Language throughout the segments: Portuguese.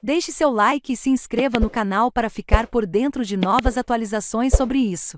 Deixe seu like e se inscreva no canal para ficar por dentro de novas atualizações sobre isso.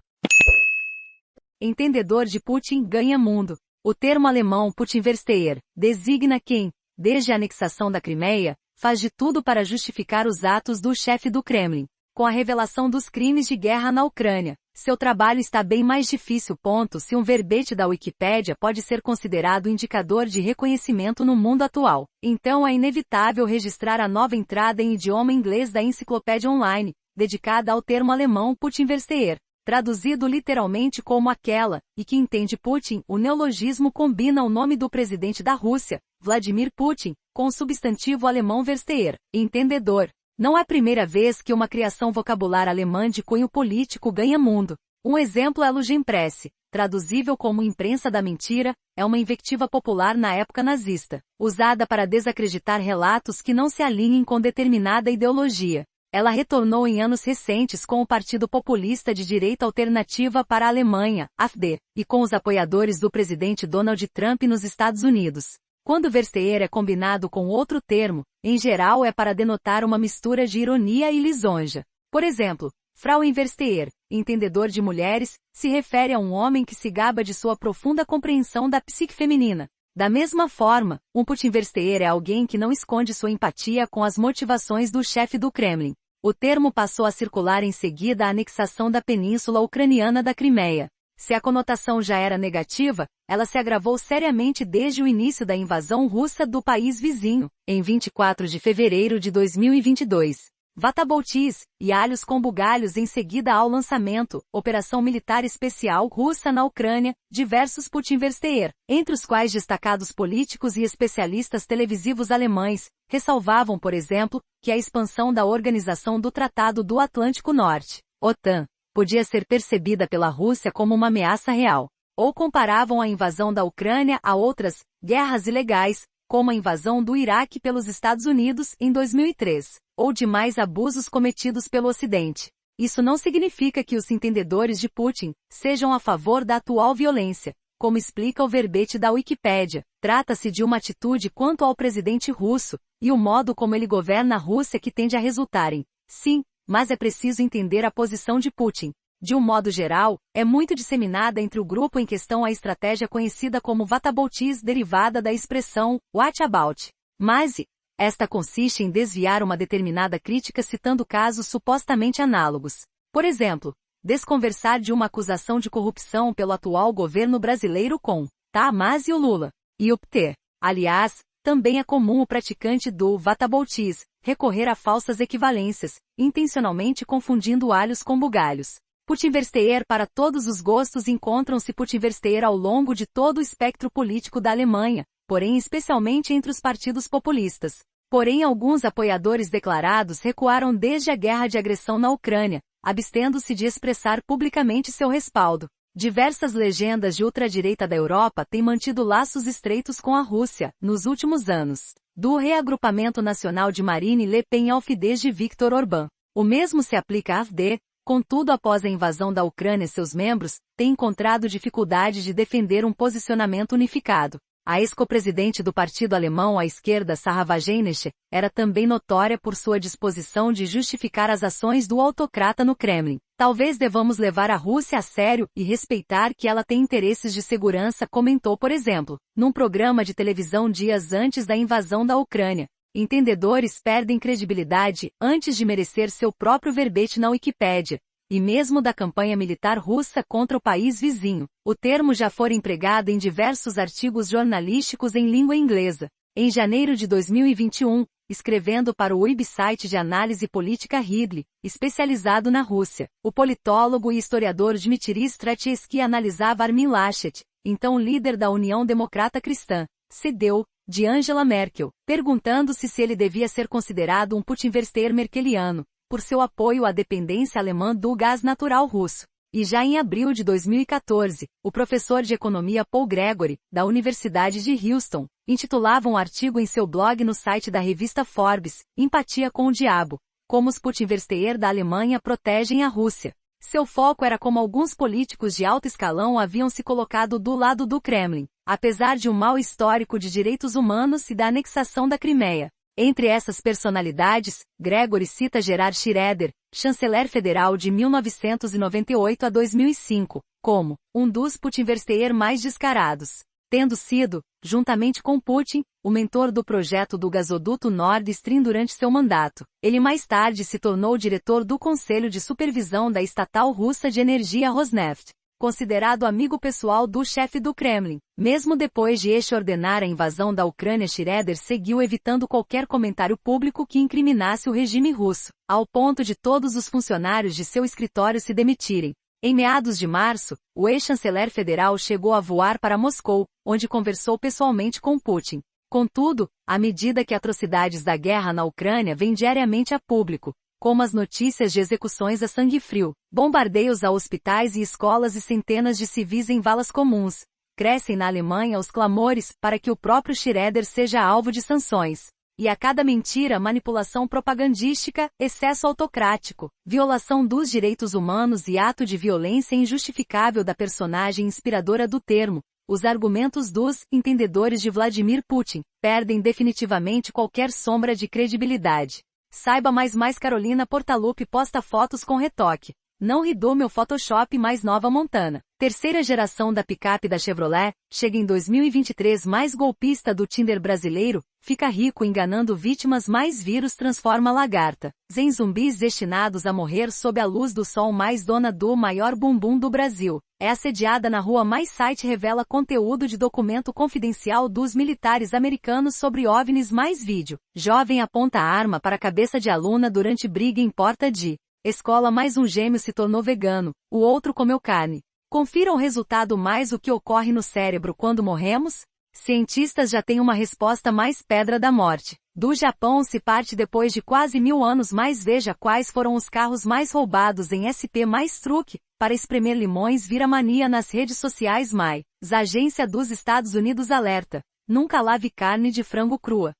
Entendedor de Putin ganha mundo. O termo alemão Putinversteher designa quem, desde a anexação da Crimeia, faz de tudo para justificar os atos do chefe do Kremlin. Com a revelação dos crimes de guerra na Ucrânia, seu trabalho está bem mais difícil. Se um verbete da Wikipédia pode ser considerado indicador de reconhecimento no mundo atual, então é inevitável registrar a nova entrada em idioma inglês da Enciclopédia Online, dedicada ao termo alemão Putinversteher, traduzido literalmente como aquela, e que entende Putin. O neologismo combina o nome do presidente da Rússia, Vladimir Putin, com o substantivo alemão Versteher, entendedor. Não é a primeira vez que uma criação vocabular alemã de cunho político ganha mundo. Um exemplo é a Lugenpresse, traduzível como imprensa da mentira, é uma invectiva popular na época nazista, usada para desacreditar relatos que não se alinhem com determinada ideologia. Ela retornou em anos recentes com o Partido Populista de Direita Alternativa para a Alemanha, AfD, e com os apoiadores do presidente Donald Trump nos Estados Unidos. Quando Versteher é combinado com outro termo, em geral é para denotar uma mistura de ironia e lisonja. Por exemplo, Frauenversteher, entendedor de mulheres, se refere a um homem que se gaba de sua profunda compreensão da psique feminina. Da mesma forma, um Putinversteher é alguém que não esconde sua empatia com as motivações do chefe do Kremlin. O termo passou a circular em seguida à anexação da península ucraniana da Crimeia. Se a conotação já era negativa, ela se agravou seriamente desde o início da invasão russa do país vizinho, em 24 de fevereiro de 2022. Vataboltis, e alhos com bugalhos em seguida ao lançamento, Operação Militar Especial Russa na Ucrânia, diversos Putinversteher, entre os quais destacados políticos e especialistas televisivos alemães, ressalvavam, por exemplo, que a expansão da Organização do Tratado do Atlântico Norte, OTAN, podia ser percebida pela Rússia como uma ameaça real, ou comparavam a invasão da Ucrânia a outras guerras ilegais, como a invasão do Iraque pelos Estados Unidos em 2003, ou demais abusos cometidos pelo Ocidente. Isso não significa que os entendedores de Putin sejam a favor da atual violência, como explica o verbete da Wikipédia. Trata-se de uma atitude quanto ao presidente russo, e o modo como ele governa a Rússia que tende a resultar em sim, mas é preciso entender a posição de Putin. De um modo geral, é muito disseminada entre o grupo em questão a estratégia conhecida como Vataboltis, derivada da expressão what about. Mas esta consiste em desviar uma determinada crítica citando casos supostamente análogos. Por exemplo, desconversar de uma acusação de corrupção pelo atual governo brasileiro com mas e o Lula. E obter. Aliás, também é comum o praticante do Vataboltis recorrer a falsas equivalências, intencionalmente confundindo alhos com bugalhos. Putinversteher para todos os gostos. Encontram-se Putinversteher ao longo de todo o espectro político da Alemanha, porém especialmente entre os partidos populistas. Porém alguns apoiadores declarados recuaram desde a guerra de agressão na Ucrânia, abstendo-se de expressar publicamente seu respaldo. Diversas legendas de ultradireita da Europa têm mantido laços estreitos com a Rússia, nos últimos anos. Do reagrupamento nacional de Marine Le Pen ao Fidesz de Viktor Orbán. O mesmo se aplica à AfD, contudo após a invasão da Ucrânia seus membros têm encontrado dificuldade de defender um posicionamento unificado. A ex-copresidente do partido alemão à esquerda Sarah Wagenknecht era também notória por sua disposição de justificar as ações do autocrata no Kremlin. Talvez devamos levar a Rússia a sério e respeitar que ela tem interesses de segurança, comentou por exemplo, num programa de televisão dias antes da invasão da Ucrânia. Entendedores perdem credibilidade antes de merecer seu próprio verbete na Wikipédia. E mesmo da campanha militar russa contra o país vizinho, o termo já foi empregado em diversos artigos jornalísticos em língua inglesa. Em janeiro de 2021, escrevendo para o website de análise política Ridley, especializado na Rússia, o politólogo e historiador Dmitry Stracheski analisava Armin Laschet, então líder da União Democrata Cristã, CDU, de Angela Merkel, perguntando-se se ele devia ser considerado um Putinversteher merkeliano, por seu apoio à dependência alemã do gás natural russo. E já em abril de 2014, o professor de economia Paul Gregory, da Universidade de Houston, intitulava um artigo em seu blog no site da revista Forbes, Empatia com o Diabo, como os Putinversteher da Alemanha protegem a Rússia. Seu foco era como alguns políticos de alto escalão haviam se colocado do lado do Kremlin, apesar de um mau histórico de direitos humanos e da anexação da Crimeia. Entre essas personalidades, Gregory cita Gerhard Schroeder, chanceler federal de 1998 a 2005, como um dos Putinversteher mais descarados, tendo sido, juntamente com Putin, o mentor do projeto do gasoduto Nord Stream durante seu mandato. Ele mais tarde se tornou diretor do Conselho de Supervisão da estatal russa de energia Rosneft, considerado amigo pessoal do chefe do Kremlin. Mesmo depois de este ordenar a invasão da Ucrânia, Schroeder seguiu evitando qualquer comentário público que incriminasse o regime russo, ao ponto de todos os funcionários de seu escritório se demitirem. Em meados de março, o ex-chanceler federal chegou a voar para Moscou, onde conversou pessoalmente com Putin. Contudo, à medida que atrocidades da guerra na Ucrânia vêm diariamente a público, como as notícias de execuções a sangue frio, bombardeios a hospitais e escolas e centenas de civis em valas comuns, crescem na Alemanha os clamores para que o próprio Schroeder seja alvo de sanções. E a cada mentira, manipulação propagandística, excesso autocrático, violação dos direitos humanos e ato de violência injustificável da personagem inspiradora do termo, os argumentos dos entendedores de Vladimir Putin perdem definitivamente qualquer sombra de credibilidade. Saiba mais. Carolina Portalupi posta fotos com retoque. Não ri do meu Photoshop mais nova Montana. Terceira geração da picape da Chevrolet, chega em 2023 mais golpista do Tinder brasileiro, fica rico enganando vítimas mais vírus transforma lagarta. Zen zumbis destinados a morrer sob a luz do sol mais dona do maior bumbum do Brasil. É assediada na rua mais site revela conteúdo de documento confidencial dos militares americanos sobre OVNIs mais vídeo. Jovem aponta arma para a cabeça de aluna durante briga em porta de escola mais um gêmeo se tornou vegano, o outro comeu carne. Confira o resultado mais o que ocorre no cérebro quando morremos? Cientistas já têm uma resposta mais pedra da morte. Do Japão se parte depois de quase 1000 anos mais veja quais foram os carros mais roubados em SP mais truque, para espremer limões vira mania nas redes sociais mais. Agência dos Estados Unidos alerta. Nunca lave carne de frango crua.